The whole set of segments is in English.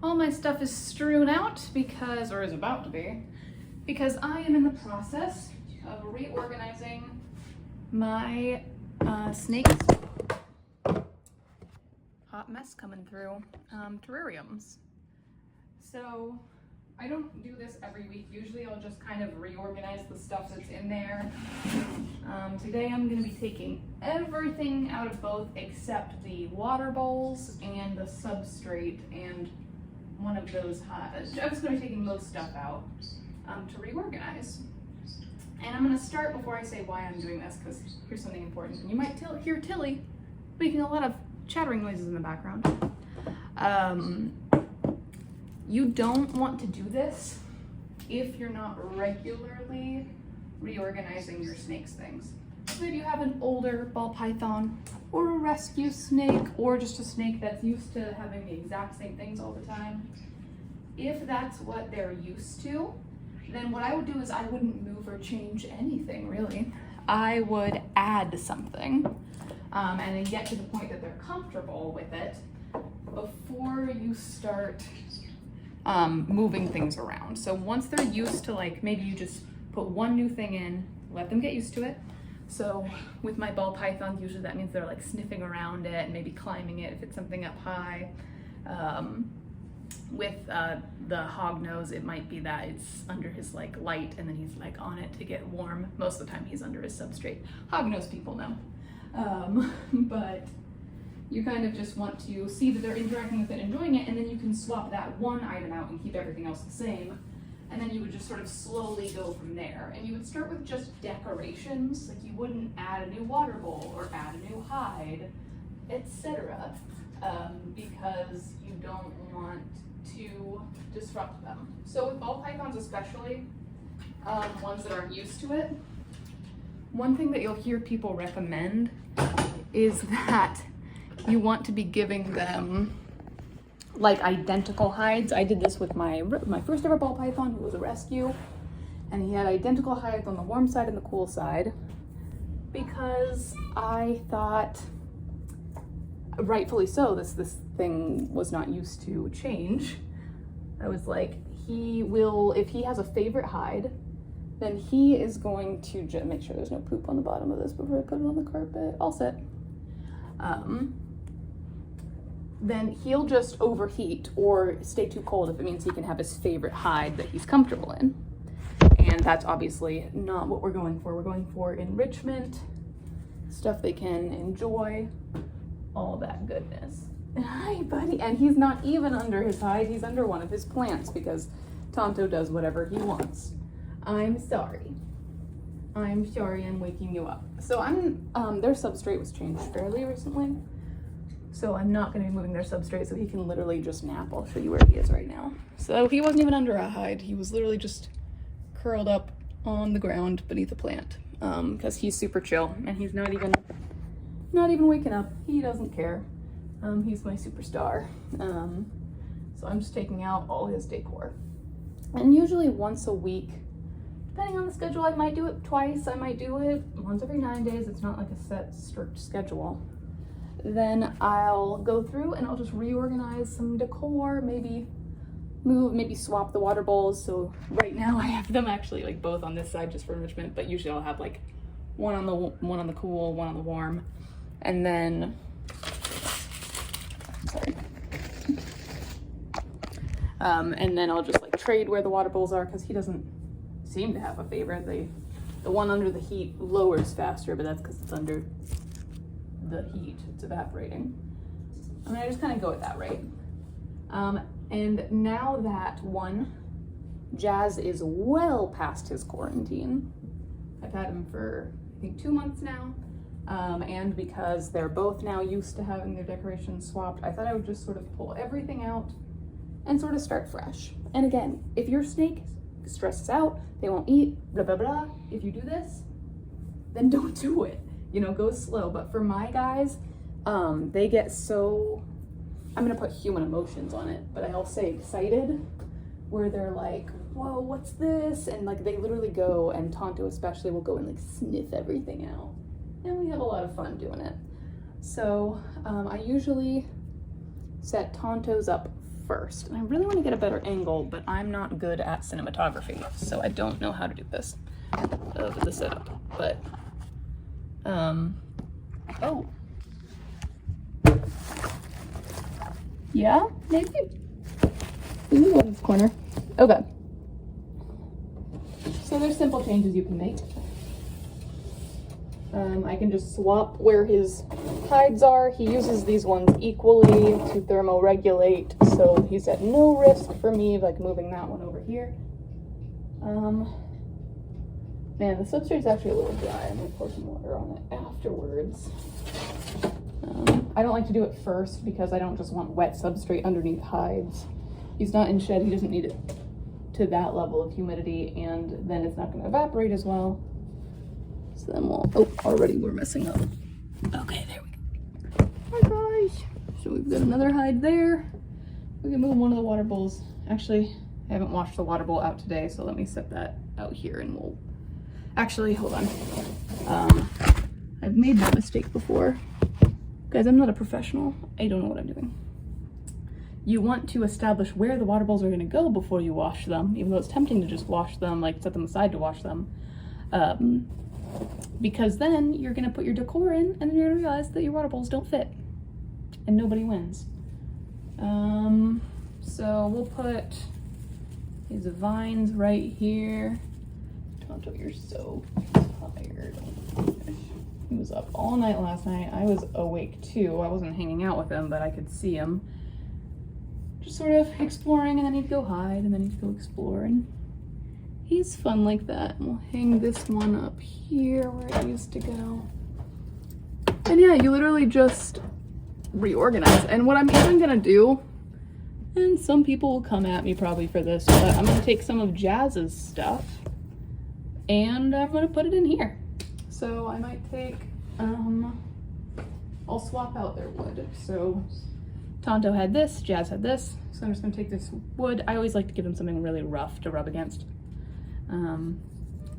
all my stuff is strewn out because, or is about to be, because I am in the process of reorganizing my snakes. Hot mess coming through. Terrariums. So I don't do this every week. Usually I'll just kind of reorganize the stuff that's in there. Today I'm going to be taking everything out of both except the water bowls and the substrate and one of those hives. I'm just going to be taking most stuff out to reorganize. And I'm going to start before I say why I'm doing this, because here's something important. You might hear Tilly making a lot of chattering noises in the background. You don't want to do this if you're not regularly reorganizing your snake's things. So if you have an older ball python or a rescue snake or just a snake that's used to having the exact same things all the time, if that's what they're used to, then what I would do is I wouldn't move or change anything really. I would add something and then get to the point that they're comfortable with it before you start moving things around. So once they're used to, like, maybe you just put one new thing in, let them get used to it. So with my ball pythons, usually that means they're like sniffing around it and maybe climbing it if it's something up high. With the hognose, it might be that it's under his like light and then he's like on it to get warm. Most of the time he's under his substrate. Hognose people know. But you kind of just want to see that they're interacting with it, enjoying it, and then you can swap that one item out and keep everything else the same. And then you would just sort of slowly go from there. And you would start with just decorations, like you wouldn't add a new water bowl or add a new hide, etc. Because you don't want to disrupt them. So with ball pythons especially, ones that aren't used to it, one thing that you'll hear people recommend is that you want to be giving them like identical hides. I did this with my first ever ball python, who was a rescue, and he had identical hides on the warm side and the cool side because I thought, rightfully so, this thing was not used to change. I was like, he will, if he has a favorite hide, then he is going to just make sure there's no poop on the bottom of this before I put it on the carpet. All set. Then he'll just overheat or stay too cold if it means he can have his favorite hide that he's comfortable in. And that's obviously not what we're going for. We're going for enrichment, stuff they can enjoy, all that goodness. Hi, buddy. And he's not even under his hide, he's under one of his plants because Tonto does whatever he wants. I'm sorry. I'm sorry I'm waking you up. So their substrate was changed fairly recently. So I'm not going to be moving their substrate, so he can literally just nap. I'll show you where he is right now. So he wasn't even under a hide. He was literally just curled up on the ground beneath a plant because he's super chill and he's not even waking up. He doesn't care. He's my superstar. So I'm just taking out all his decor. And usually once a week, depending on the schedule, I might do it twice. I might do it once every 9 days. It's not like a set, strict schedule. Then I'll go through and I'll just reorganize some decor, maybe swap the water bowls. So right now I have them actually like both on this side just for enrichment, but usually I'll have like one on the cool, one on the warm. And then, sorry. And then I'll just like trade where the water bowls are because he doesn't seem to have a favorite. The one under the heat lowers faster, but that's because it's under the heat, it's evaporating. I mean, I just kind of go at that rate. And now that Jazz is well past his quarantine. I've had him for I think 2 months now. And because they're both now used to having their decorations swapped, I thought I would just sort of pull everything out and sort of start fresh. And again, if your snake stresses out, they won't eat, blah, blah, blah. If you do this, then don't do it. You know, go slow. But for my guys, they get so, I'm gonna put human emotions on it, but I'll say excited, where they're like, whoa, what's this? And like they literally go, and Tonto especially will go and like sniff everything out. And we have a lot of fun doing it. So I usually set Tontos up first. And I really want to get a better angle, but I'm not good at cinematography, so I don't know how to do this of the setup. But, oh. Yeah, maybe. Let me go to this corner. Okay. So there's simple changes you can make. I can just swap where his hides are. He uses these ones equally to thermoregulate, so he's at no risk for me, like moving that one over here. Man, the substrate's actually a little dry. I'm gonna pour some water on it afterwards. I don't like to do it first because I don't just want wet substrate underneath hides. He's not in shed, he doesn't need it to that level of humidity, and then it's not gonna evaporate as well. So then we'll, oh, already we're messing up. Okay, there we go. Hi guys. So we've got another hide there. We can move one of the water bowls. Actually, I haven't washed the water bowl out today, so let me set that out here and we'll, actually, hold on. I've made that mistake before. Guys, I'm not a professional. I don't know what I'm doing. You want to establish where the water bowls are gonna go before you wash them, even though it's tempting to just wash them, like set them aside to wash them. Because then you're gonna put your decor in and then you're gonna realize that your water bowls don't fit and nobody wins. So we'll put these vines right here. Tonto, you're so tired. He was up all night last night. I was awake too. I wasn't hanging out with him, but I could see him just sort of exploring, and then he'd go hide and then he'd go explore, and he's fun like that. We'll hang this one up here where it used to go. And yeah, you literally just reorganize. And what I'm even gonna do, and some people will come at me probably for this, but I'm gonna take some of Jazz's stuff and I'm gonna put it in here. So I might take, I'll swap out their wood. So Tonto had this, Jazz had this. So I'm just gonna take this wood. I always like to give them something really rough to rub against. And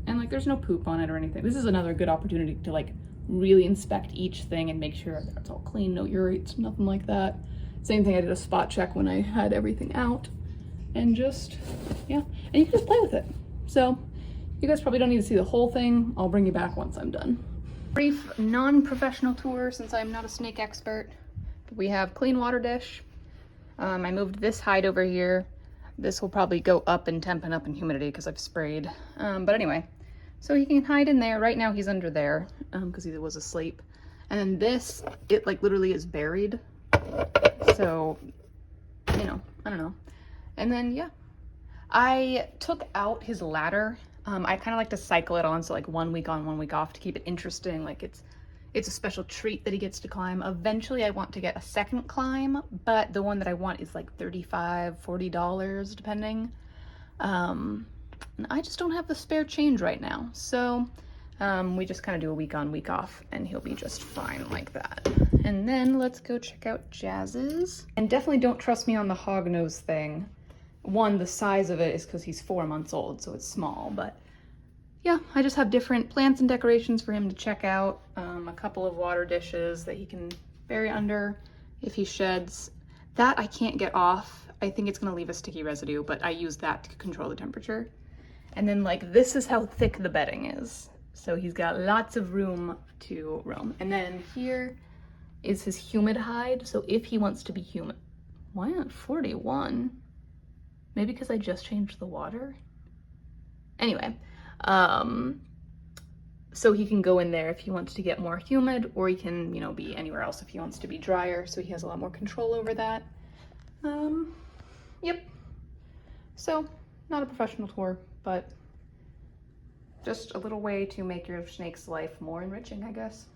like there's no poop on it or anything. This is another good opportunity to like really inspect each thing and make sure that it's all clean, no urates, nothing like that. Same thing, I did a spot check when I had everything out, and just, yeah, and you can just play with it. So you guys probably don't need to see the whole thing. I'll bring you back once I'm done. Brief non-professional tour since I'm not a snake expert. We have clean water dish. I moved this hide over here. This will probably go up in temp and up in humidity because I've sprayed. But anyway, so he can hide in there. Right now he's under there because he was asleep. And then this, it like literally is buried. So, you know, I don't know. And then, yeah, I took out his ladder. I kind of like to cycle it on, so like 1 week on, 1 week off to keep it interesting. Like it's a special treat that he gets to climb. Eventually I want to get a second climb, but the one that I want is like $35, $40 depending. And I just don't have the spare change right now. So we just kind of do a week on, week off, and he'll be just fine like that. And then let's go check out Jazz's. And definitely don't trust me on the hognose thing. One, the size of it is because he's 4 months old, so it's small, but yeah, I just have different plants and decorations for him to check out. A couple of water dishes that he can bury under if he sheds. That I can't get off. I think it's gonna leave a sticky residue, but I use that to control the temperature. And then like, this is how thick the bedding is. So he's got lots of room to roam. And then here is his humid hide. So if he wants to be humid, why not 41? Maybe because I just changed the water? Anyway, so he can go in there if he wants to get more humid, or he can, you know, be anywhere else if he wants to be drier. So he has a lot more control over that. Yep. So not a professional tour, but just a little way to make your snake's life more enriching, I guess.